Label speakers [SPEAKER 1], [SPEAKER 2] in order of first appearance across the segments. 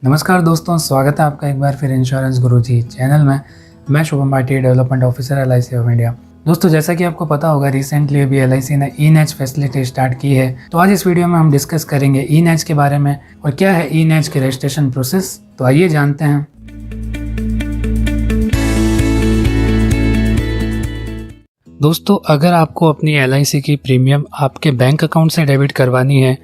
[SPEAKER 1] नमस्कार दोस्तों, स्वागत है आपका एक बार फिर इंश्योरेंस गुरुजी चैनल में। मैं Shubham Bhati, development officer LIC of India. दोस्तों, जैसा कि आपको पता होगा, रिसेंटली अभी LIC ने ई-नेच फैसिलिटी स्टार्ट की है। तो आज इस वीडियो में हम डिस्कस करेंगे ई-नेच के बारे में और क्या है ई-नेच की रजिस्ट्रेशन प्रोसेस। तो आइए जानते हैं। दोस्तों, अगर आपको अपनी LIC की प्रीमियम आपके बैंक अकाउंट से डेबिट करवानी है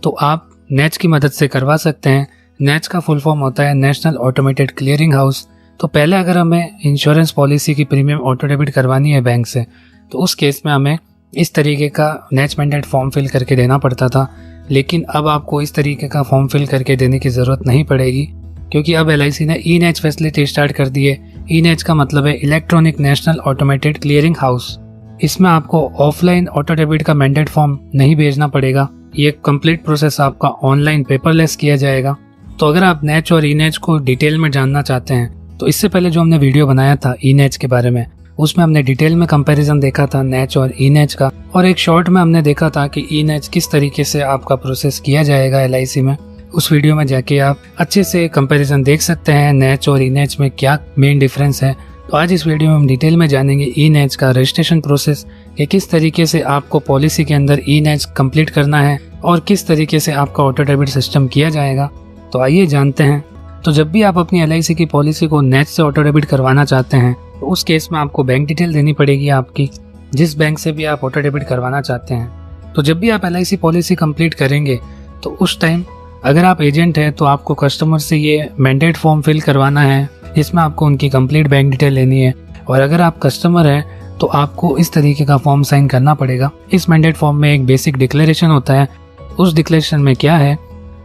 [SPEAKER 1] तो आप नेच की मदद से करवा सकते हैं। नेच का फुल फॉर्म होता है नेशनल ऑटोमेटेड क्लियरिंग हाउस। तो पहले अगर हमें इंश्योरेंस पॉलिसी की प्रीमियम ऑटो डेबिट करवानी है बैंक से, तो उस केस में हमें इस तरीके का नेच मैंडेट फॉर्म फिल करके देना पड़ता था। लेकिन अब आपको इस तरीके का फॉर्म फिल करके देने की ज़रूरत नहीं पड़ेगी, क्योंकि अब LIC ने ई-नेच फैसिलिटी स्टार्ट कर दी है। ई-नेच का मतलब है electronic national automated clearing house. इसमें आपको ऑफलाइन ऑटो डेबिट का मैंडेट फॉर्म नहीं भेजना पड़ेगा। ये कंप्लीट प्रोसेस आपका ऑनलाइन पेपरलेस किया जाएगा। तो अगर आप नेच और ई-नेच को डिटेल में जानना चाहते हैं तो इससे पहले जो हमने वीडियो बनाया था ई-नेच के बारे में, उसमें हमने डिटेल में कंपैरिजन देखा था नेच और ई-नेच का, और एक शॉर्ट में हमने देखा था कि ई-नेच किस तरीके से आपका प्रोसेस किया जाएगा LIC में। उस वीडियो में जाके आप अच्छे से कंपैरिजन देख सकते हैं नेच और ई-नेच में क्या मेन डिफरेंस है। तो आज इस वीडियो में हम डिटेल में जानेंगे ई-नेच का रजिस्ट्रेशन प्रोसेस, कि किस तरीके से आपको पॉलिसी के अंदर ई-नेच कंप्लीट करना है और किस तरीके से आपका ऑटो डेबिट सिस्टम किया जाएगा। तो आइए जानते हैं। तो जब भी आप अपनी LIC की पॉलिसी को नेच से ऑटो डेबिट करवाना चाहते हैं तो उस केस में आपको बैंक डिटेल देनी पड़ेगी आपकी, जिस बैंक से भी आप ऑटो डेबिट करवाना चाहते हैं। तो जब भी आप LIC पॉलिसी कंप्लीट करेंगे तो उस टाइम अगर आप एजेंट हैं तो आपको कस्टमर से ये मैंडेट फॉर्म फिल करवाना है, जिसमें आपको उनकी कंप्लीट बैंक डिटेल लेनी है। और अगर आप कस्टमर हैं तो आपको इस तरीके का फॉर्म साइन करना पड़ेगा। इस मैंडेट फॉर्म में एक बेसिक डिक्लेरेशन होता है। उस डिक्लेरेशन में क्या है,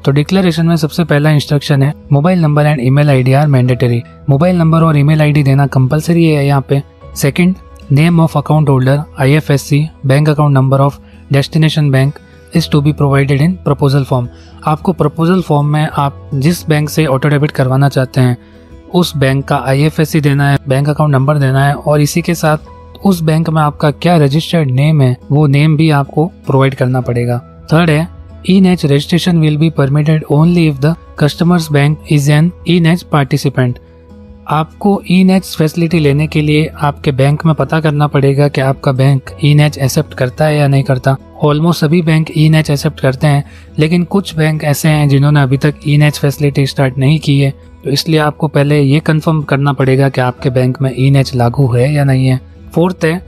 [SPEAKER 1] तो डिक्लेरेशन में सबसे पहला इंस्ट्रक्शन है mobile number and email ID are mandatory. Mobile number और ईमेल आईडी देना कंपलसरी है यहाँ पे। Second, name of account holder, IFSC, bank account number of destination bank is to be provided in proposal form. आपको proposal form में आप जिस bank से ऑटो डेबिट करवाना चाहते हैं उस बैंक का IFSC देना है, बैंक अकाउंट नंबर देना है, और इसी के साथ उस बैंक में आपका क्या रजिस्टर्ड नेम है वो नेम भी आपको प्रोवाइड करना पड़ेगा। थर्ड है, ई-नेच registration will be permitted only if the customer's bank is an ई-नेच participant। आपको ई-नेच फैसिलिटी लेने के लिए आपके बैंक में पता करना पड़ेगा कि आपका बैंक ई-नेच एक्सेप्ट करता है या नहीं करता। ऑलमोस्ट सभी बैंक ई-नेच एक्सेप्ट करते हैं, लेकिन कुछ बैंक ऐसे हैं जिन्होंने अभी तक ई-नेच फैसिलिटी स्टार्ट नहीं की है। तो इसलिए आपको पहले ये कंफर्म करना पड़ेगा कि आपके बैंक में ई-नेच लागू है या नहीं है। फोर्थ है,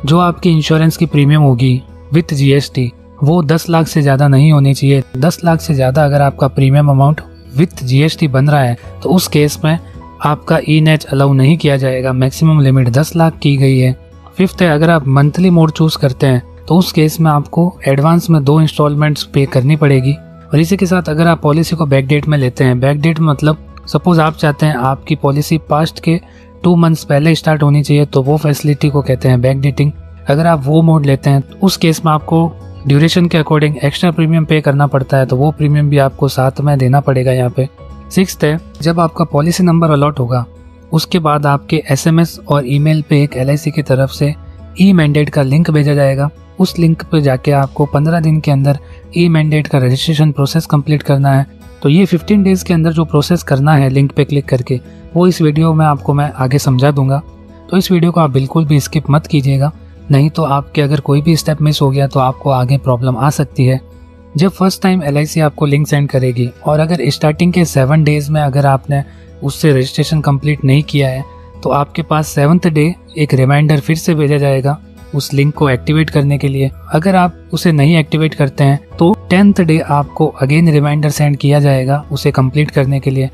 [SPEAKER 1] जो आपकी इंश्योरेंस की प्रीमियम होगी विथ GST वो 10 लाख से ज़्यादा नहीं होनी चाहिए। 10 लाख से ज़्यादा अगर आपका प्रीमियम अमाउंट विथ GST बन रहा है तो उस केस में आपका ई-नेच अलाउ नहीं किया जाएगा। मैक्सिमम लिमिट 10 लाख की गई है। फिफ्थ है, अगर आप मंथली मोड चूज करते हैं तो उस केस में आपको एडवांस में 2 इंस्टॉलमेंट्स पे करनी पड़ेगी। और इसी के साथ अगर आप पॉलिसी को बैक डेट में लेते हैं, बैक डेट मतलब सपोज आप चाहते हैं आपकी पॉलिसी पास्ट के 2 मंथ्स पहले स्टार्ट होनी चाहिए, तो वो फैसिलिटी को कहते हैं बैक डेटिंग। अगर आप वो मोड लेते हैं तो उस केस में आपको ड्यूरेशन के अकॉर्डिंग एक्स्ट्रा प्रीमियम पे करना पड़ता है, तो वो प्रीमियम भी आपको साथ में देना पड़ेगा यहाँ पे। सिक्स्थ है, जब आपका पॉलिसी नंबर अलॉट होगा उसके बाद आपके SMS और ईमेल पे एक LIC की तरफ से ई मैंडेट का लिंक भेजा जाएगा। उस लिंक पे जाके आपको 15 दिन के अंदर ई मैंडेट का रजिस्ट्रेशन प्रोसेस कंप्लीट करना है। तो ये 15 डेज के अंदर जो प्रोसेस करना है लिंक पे क्लिक करके, वो इस वीडियो में आपको मैं आगे समझा दूंगा। तो इस वीडियो को आप बिल्कुल भी स्किप मत कीजिएगा, नहीं तो आपके अगर कोई भी स्टेप मिस हो गया तो आपको आगे प्रॉब्लम आ सकती है। जब फर्स्ट टाइम LIC आपको लिंक सेंड करेगी और अगर स्टार्टिंग के 7 डेज में अगर आपने उससे रजिस्ट्रेशन कंप्लीट नहीं किया है तो आपके पास 7th डे एक रिमाइंडर फिर से भेजा जाएगा उस लिंक को एक्टिवेट करने के लिए। अगर आप उसे नहीं एक्टिवेट करते हैं तो 10th डे आपको अगेन रिमाइंडर सेंड किया जाएगा उसे कंप्लीट करने के लिए।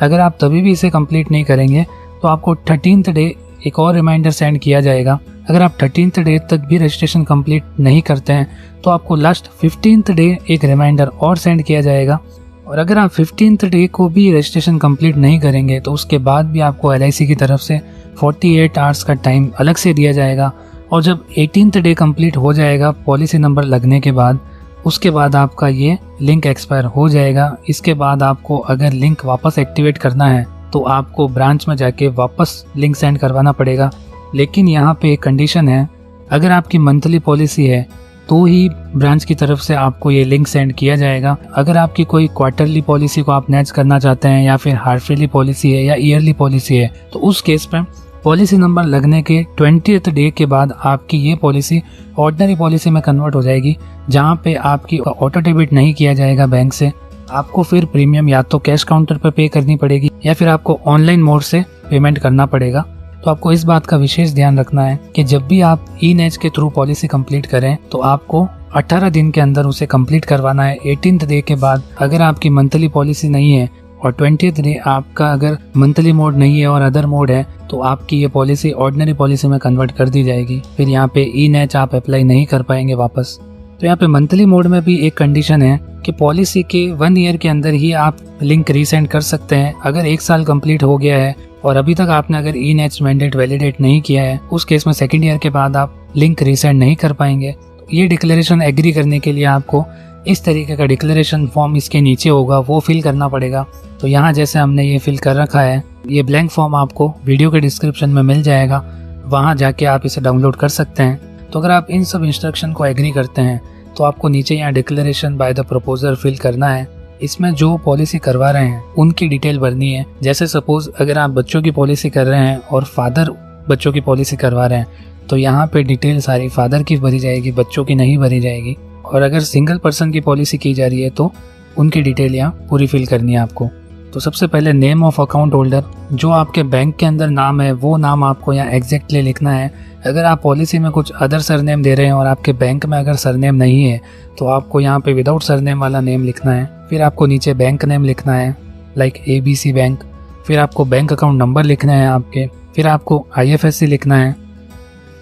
[SPEAKER 1] अगर आप तभी भी इसे कंप्लीट नहीं करेंगे तो आपको 13th डे एक और रिमाइंडर सेंड किया जाएगा। अगर आप 13th डे तक भी रजिस्ट्रेशन कंप्लीट नहीं करते हैं तो आपको लास्ट 15th डे एक रिमाइंडर और सेंड किया जाएगा। और अगर आप 15th डे को भी रजिस्ट्रेशन कंप्लीट नहीं करेंगे तो उसके बाद भी आपको LIC की तरफ से 48 आवर्स का टाइम अलग से दिया जाएगा। और जब 18th डे कंप्लीट हो जाएगा पॉलिसी नंबर लगने के बाद, उसके बाद आपका ये लिंक एक्सपायर हो जाएगा। इसके बाद आपको अगर लिंक वापस एक्टिवेट करना है तो आपको ब्रांच में जाके वापस लिंक सेंड करवाना पड़ेगा। लेकिन यहाँ पे एक कंडीशन है, अगर आपकी मंथली पॉलिसी है तो ही ब्रांच की तरफ से आपको ये लिंक सेंड किया जाएगा। अगर आपकी कोई क्वार्टरली पॉलिसी को आप नेच करना चाहते हैं या फिर हार्फेली पॉलिसी है या ईयरली पॉलिसी है, तो उस केस पे पॉलिसी नंबर लगने के 20th डे के बाद आपकी ये पॉलिसी ऑर्डिनरी पॉलिसी में कन्वर्ट हो जाएगी, जहाँ पे आपकी ऑटो डेबिट नहीं किया जाएगा बैंक से। आपको फिर प्रीमियम या तो कैश काउंटर पर पे करनी पड़ेगी या फिर आपको ऑनलाइन मोड से पेमेंट करना पड़ेगा। तो आपको इस बात का विशेष ध्यान रखना है कि जब भी आप ई-नेच के थ्रू पॉलिसी कंप्लीट करें तो आपको 18 दिन के अंदर उसे कंप्लीट करवाना है। 18th डे के बाद अगर आपकी मंथली पॉलिसी नहीं है और 20th डे आपका अगर मंथली मोड नहीं है और अदर मोड है, तो आपकी ये पॉलिसी ऑर्डिनरी पॉलिसी में कन्वर्ट कर दी जाएगी। फिर यहाँ पे ई-नेच आप अप्लाई नहीं कर पाएंगे वापस। तो यहाँ पे मंथली मोड में भी एक कंडीशन है कि पॉलिसी के 1 ईयर के अंदर ही आप लिंक रीसेंड कर सकते हैं। अगर 1 साल कंप्लीट हो गया है और अभी तक आपने अगर ई-नेच मैंडेट वैलिडेट नहीं किया है, उस केस में 2nd ईयर के बाद आप लिंक रीसेंड नहीं कर पाएंगे। तो ये डिक्लेरेशन एग्री करने के लिए आपको इस तरीके का डिक्लेरेशन फॉर्म इसके नीचे होगा, वो फिल करना पड़ेगा। तो यहाँ जैसे हमने ये फिल कर रखा है, ये ब्लैंक फॉर्म आपको वीडियो के डिस्क्रिप्शन में मिल जाएगा, वहाँ जाके आप इसे डाउनलोड कर सकते हैं। तो अगर आप इन सब इंस्ट्रक्शन को एग्री करते हैं तो आपको नीचे यहाँ declaration by the proposer fill करना है। इसमें जो पॉलिसी करवा रहे हैं उनकी डिटेल भरनी है। जैसे सपोज अगर आप बच्चों की पॉलिसी कर रहे हैं और फादर बच्चों की पॉलिसी करवा रहे हैं, तो यहाँ पे डिटेल सारी फादर की भरी जाएगी, बच्चों की नहीं भरी जाएगी। और अगर सिंगल पर्सन की पॉलिसी की जा रही है तो उनकी डिटेल यहाँ पूरी फिल करनी है आपको। तो सबसे पहले नेम ऑफ अकाउंट होल्डर, जो आपके बैंक के अंदर नाम है वो नाम आपको यहाँ एग्जैक्टली लिखना है। अगर आप पॉलिसी में कुछ अदर सरनेम दे रहे हैं और आपके बैंक में अगर सरनेम नहीं है तो आपको यहाँ पे विदाउट सरनेम वाला नेम लिखना है। फिर आपको नीचे बैंक नेम लिखना है, लाइक ABC बैंक। फिर आपको बैंक अकाउंट नंबर लिखना है आपके। फिर आपको IFSC लिखना है।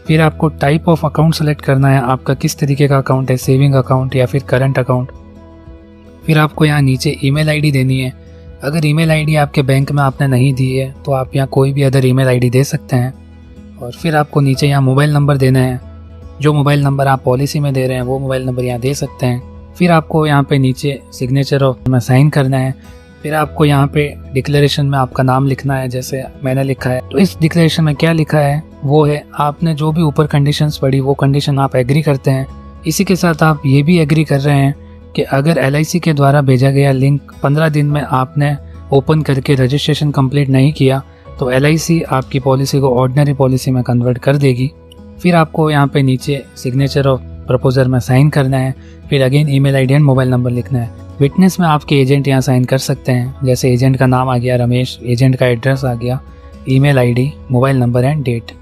[SPEAKER 1] फिर आपको टाइप ऑफ अकाउंट सेलेक्ट करना है, आपका किस तरीके का अकाउंट है, सेविंग अकाउंट या फिर करंट अकाउंट। फिर आपको यहाँ नीचे ईमेल ID देनी है। अगर ईमेल ID आपके बैंक में आपने नहीं दी है तो आप यहाँ कोई भी अदर ईमेल ID दे सकते हैं। और फिर आपको नीचे यहाँ मोबाइल नंबर देना है, जो मोबाइल नंबर आप पॉलिसी में दे रहे हैं वो मोबाइल नंबर यहाँ दे सकते हैं। फिर आपको यहाँ पे नीचे सिग्नेचर ऑफ में साइन करना है। फिर आपको यहाँ पे डिक्लेरेशन में आपका नाम लिखना है, जैसे मैंने लिखा है। तो इस डिक्लेरेशन में क्या लिखा है वो है, आपने जो भी ऊपर कंडीशंस पढ़ी वो कंडीशन आप एग्री करते हैं। इसी के साथ आप ये भी एग्री कर रहे हैं कि अगर LIC के द्वारा भेजा गया लिंक 15 दिन में आपने ओपन करके रजिस्ट्रेशन कंप्लीट नहीं किया तो LIC आपकी पॉलिसी को ऑर्डिनरी पॉलिसी में कन्वर्ट कर देगी। फिर आपको यहाँ पे नीचे सिग्नेचर ऑफ प्रपोजर में साइन करना है। फिर again email ID and mobile number लिखना है। विटनेस में आपके एजेंट यहाँ साइन कर सकते हैं, जैसे एजेंट का नाम आ गया रमेश, एजेंट का एड्रेस आ गया, email ID, mobile number and date.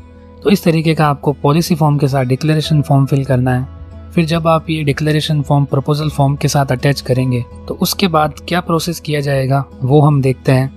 [SPEAKER 1] तो इस तरीके का आपको पॉलिसी फॉर्म के साथ डिक्लेरेशन फॉर्म फिल करना है। फिर जब आप ये डिक्लेरेशन फॉर्म प्रपोजल फॉर्म के साथ अटैच करेंगे तो उसके बाद क्या प्रोसेस किया जाएगा वो हम देखते हैं।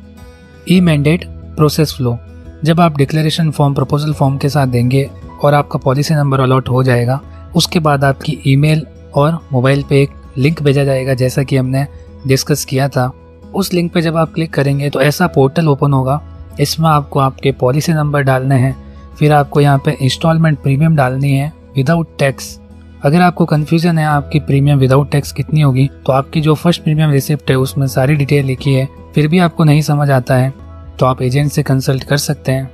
[SPEAKER 1] ई-मैंडेट प्रोसेस फ्लो, जब आप डिक्लेरेशन फॉर्म प्रपोजल फॉर्म के साथ देंगे और आपका पॉलिसी नंबर अलॉट हो जाएगा, उसके बाद आपकी ईमेल और मोबाइल पे एक लिंक भेजा जाएगा, जैसा कि हमने डिस्कस किया था। उस लिंक पे जब आप क्लिक करेंगे तो ऐसा पोर्टल ओपन होगा। इसमें आपको आपके पॉलिसी नंबर डालने हैं। फिर आपको यहाँ पे इंस्टॉलमेंट प्रीमियम डालनी है विदाउट टैक्स। अगर आपको कन्फ्यूजन है आपकी प्रीमियम विदाउट टैक्स कितनी होगी, तो आपकी जो फर्स्ट प्रीमियम रिसिप्ट है उसमें सारी डिटेल लिखी है, फिर भी आपको नहीं समझ आता है तो आप एजेंट से कंसल्ट कर सकते हैं।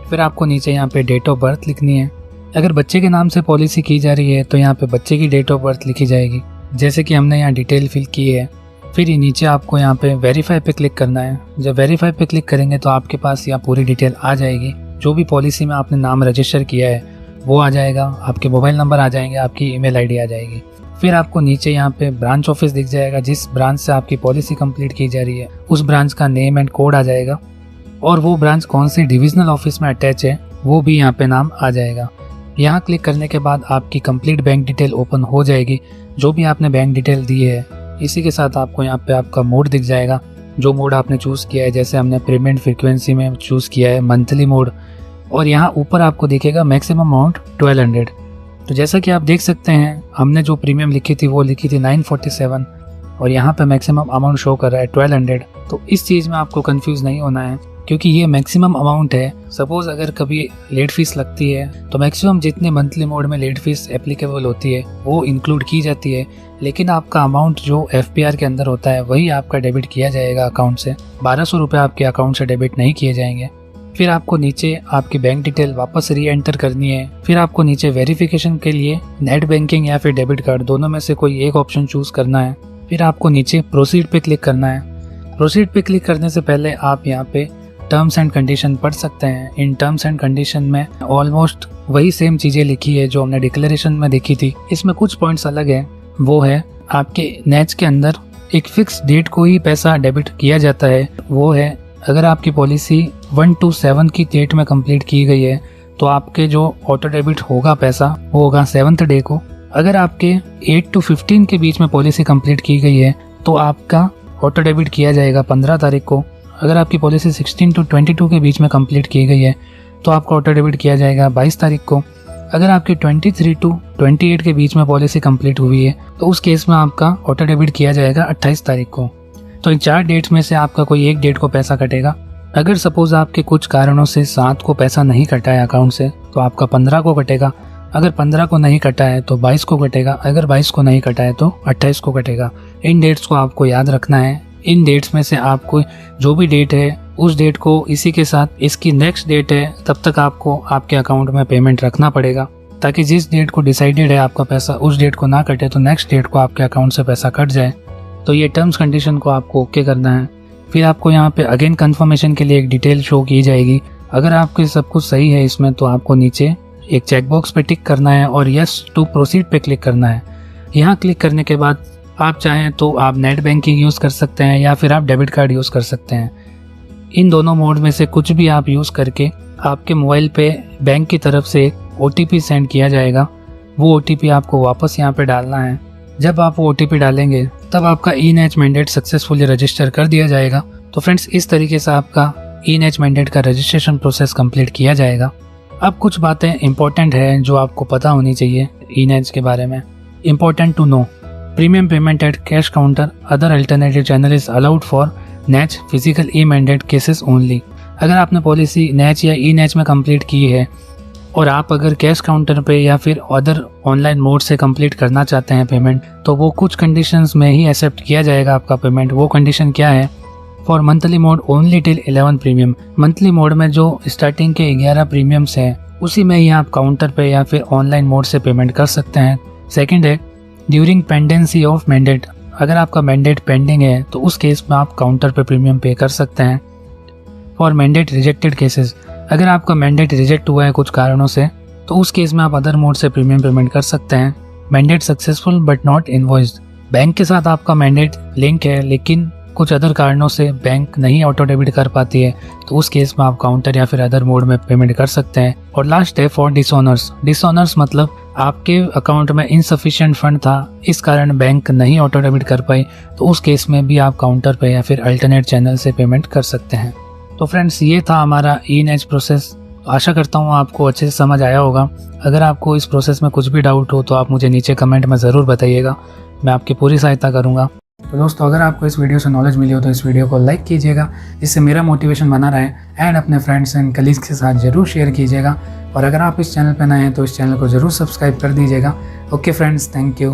[SPEAKER 1] फिर आपको नीचे यहाँ पे डेट ऑफ बर्थ लिखनी है। अगर बच्चे के नाम से पॉलिसी की जा रही है तो यहाँ पे बच्चे की डेट ऑफ बर्थ लिखी जाएगी, जैसे कि हमने यहाँ डिटेल फिल की है। फिर ये नीचे आपको यहाँ पे वेरीफाई पे क्लिक करना है। जब वेरीफाई पे क्लिक करेंगे तो आपके पास यहाँ पूरी डिटेल आ जाएगी। जो भी पॉलिसी में आपने नाम रजिस्टर किया है वो आ जाएगा, आपके मोबाइल नंबर आ जाएंगे, आपकी ईमेल ID आ जाएगी। फिर आपको नीचे यहाँ पे ब्रांच ऑफिस दिख जाएगा, जिस ब्रांच से आपकी पॉलिसी कंप्लीट की जा रही है उस ब्रांच का नेम एंड कोड आ जाएगा, और वो ब्रांच कौन सी डिविजनल ऑफिस में अटैच है वो भी यहाँ पे नाम आ जाएगा। यहाँ क्लिक करने के बाद आपकी कंप्लीट बैंक डिटेल ओपन हो जाएगी, जो भी आपने बैंक डिटेल दी है। इसी के साथ आपको यहाँ पे आपका मोड दिख जाएगा, जो मोड आपने चूज़ किया है। जैसे हमने पेमेंट फ्रीक्वेंसी में चूज़ किया है मंथली मोड, और यहाँ ऊपर आपको दिखेगा मैक्सिमम अमाउंट 1200। तो जैसा कि आप देख सकते हैं हमने जो प्रीमियम लिखी थी वो लिखी थी 947, और यहाँ पे मैक्सिमम अमाउंट शो कर रहा है 1200। तो इस चीज़ में आपको कंफ्यूज नहीं होना है, क्योंकि ये मैक्सिमम अमाउंट है। सपोज अगर कभी लेट फीस लगती है तो मैक्सिमम जितने मंथली मोड में लेट फीस एप्लीकेबल होती है वो इंक्लूड की जाती है, लेकिन आपका अमाउंट जो FPR के अंदर होता है वही आपका डेबिट किया जाएगा अकाउंट से। 1200 रुपये आपके अकाउंट से डेबिट नहीं किए जाएंगे। फिर आपको नीचे आपकी बैंक डिटेल वापस री एंटर करनी है। फिर आपको नीचे वेरिफिकेशन के लिए नेट बैंकिंग या फिर डेबिट कार्ड दोनों में से कोई एक ऑप्शन चूज करना है। फिर आपको नीचे प्रोसीड पे क्लिक करना है। प्रोसीड पे क्लिक करने से पहले आप यहाँ पे टर्म्स एंड कंडीशन पढ़ सकते हैं। इन टर्म्स एंड कंडीशन में ऑलमोस्ट वही सेम चीजें लिखी है जो हमने डिक्लेरेशन में देखी थी। इसमें कुछ पॉइंट्स अलग है। वो है आपके नेच के अंदर एक फिक्स डेट को ही पैसा डेबिट किया जाता है। वो है अगर आपकी पॉलिसी 1 to 7 की डेट में कंप्लीट की गई है तो आपके जो ऑटो डेबिट होगा पैसा वो होगा 7th डे को। अगर आपके 8 to 15 के बीच में पॉलिसी कंप्लीट की गई है तो आपका ऑटो डेबिट किया जाएगा 15 तारीख को। अगर आपकी पॉलिसी 16 to 22 के बीच में कंप्लीट की गई है तो आपका ऑटो डेबिट किया जाएगा 22 तारीख को। अगर आपकी 23 to 28 के बीच में पॉलिसी कंप्लीट हुई है तो उस केस में आपका ऑटो डेबिट किया जाएगा 28 तारीख को। तो इन 4 डेट्स में से आपका कोई एक डेट को पैसा कटेगा। अगर सपोज आपके कुछ कारणों से 7 को पैसा नहीं कटा है अकाउंट से तो आपका 15 को कटेगा। अगर 15 को नहीं कटा है तो 22 को कटेगा। अगर 22 को नहीं कटा है तो 28 को कटेगा। इन डेट्स को आपको याद रखना है। इन डेट्स में से आपको जो भी डेट है उस डेट को इसी के साथ इसकी नेक्स्ट डेट है तब तक आपको आपके अकाउंट में पेमेंट रखना पड़ेगा, ताकि जिस डेट को डिसाइडेड है आपका पैसा उस डेट को ना कटे तो नेक्स्ट डेट को आपके अकाउंट से पैसा कट जाए। तो ये टर्म्स कंडीशन को आपको ओके करना है। फिर आपको यहाँ पे अगेन कंफर्मेशन के लिए एक डिटेल शो की जाएगी। अगर आपके सब कुछ सही है इसमें तो आपको नीचे एक चेकबॉक्स पे टिक करना है और यस टू प्रोसीड पे क्लिक करना है। यहाँ क्लिक करने के बाद आप चाहें तो आप नेट बैंकिंग यूज़ कर सकते हैं या फिर आप डेबिट कार्ड यूज़ कर सकते हैं। इन दोनों मोड में से कुछ भी आप यूज़ करके आपके मोबाइल पे बैंक की तरफ से एक OTP सेंड किया जाएगा। वो OTP आपको वापस यहाँ पे डालना है। जब आप वो OTP डालेंगे तब आपका ई-नेच मैंडेट सक्सेसफुली रजिस्टर कर दिया जाएगा। तो फ्रेंड्स इस तरीके से आपका ई-नेच मैंडेट का रजिस्ट्रेशन प्रोसेस कंप्लीट किया जाएगा। अब कुछ बातें इंपॉर्टेंट है जो आपको पता होनी चाहिए ई-नेच के बारे में। Important to know, premium payment at cash counter other alternative channel is allowed for NACH physical e mandate cases only. अगर आपने पॉलिसी नेच या ई-नेच में कंप्लीट की है और आप अगर कैश काउंटर पे या फिर अदर ऑनलाइन मोड से कंप्लीट करना चाहते हैं पेमेंट तो वो कुछ कंडीशंस में ही एक्सेप्ट किया जाएगा आपका पेमेंट। वो कंडीशन क्या है? For monthly mode only till 11 premium. Monthly mode में जो स्टार्टिंग के 11 प्रीमियम्स हैं उसी में ही आप काउंटर पे या फिर ऑनलाइन मोड से पेमेंट कर सकते हैं। सेकेंड है ड्यूरिंग पेंडेंसी ऑफ मैंडेट। अगर आपका मैंडेट पेंडिंग है तो उस केस में आप काउंटर पे प्रीमियम पे कर सकते हैं। फॉर मैंडेट रिजेक्टेड केसेस, अगर आपका मैंडेट रिजेक्ट हुआ है कुछ कारणों से तो उस केस में आप अदर मोड से प्रीमियम पेमेंट कर सकते हैं। Mandate successful but not invoiced, bank के साथ आपका मैंडेट लिंक है लेकिन कुछ अदर कारणों से बैंक नहीं ऑटो डेबिट कर पाती है तो उस केस में आप काउंटर या फिर अदर मोड में पेमेंट कर सकते हैं। और लास्ट है फॉर डिसऑनर्स। डिसऑनर्स मतलब आपके अकाउंट में इनसफिशिएंट फंड था, इस कारण बैंक नहीं ऑटो डेबिट कर पाई तो उस केस में भी आप काउंटर पे या फिर अल्टरनेट चैनल से पेमेंट कर सकते हैं। तो फ्रेंड्स ये था हमारा ई-नेच प्रोसेस। आशा करता हूँ आपको अच्छे से समझ आया होगा। अगर आपको इस प्रोसेस में कुछ भी डाउट हो तो आप मुझे नीचे कमेंट में ज़रूर बताइएगा, मैं आपकी पूरी सहायता करूँगा। तो दोस्तों अगर आपको इस वीडियो से नॉलेज मिली हो तो इस वीडियो को लाइक कीजिएगा, जिससे मेरा मोटिवेशन बना रहे, एंड अपने फ्रेंड्स एंड कलीग्स के साथ ज़रूर शेयर कीजिएगा। और अगर आप इस चैनल पर नए हैं तो इस चैनल को ज़रूर सब्सक्राइब कर दीजिएगा। Okay friends, thank you.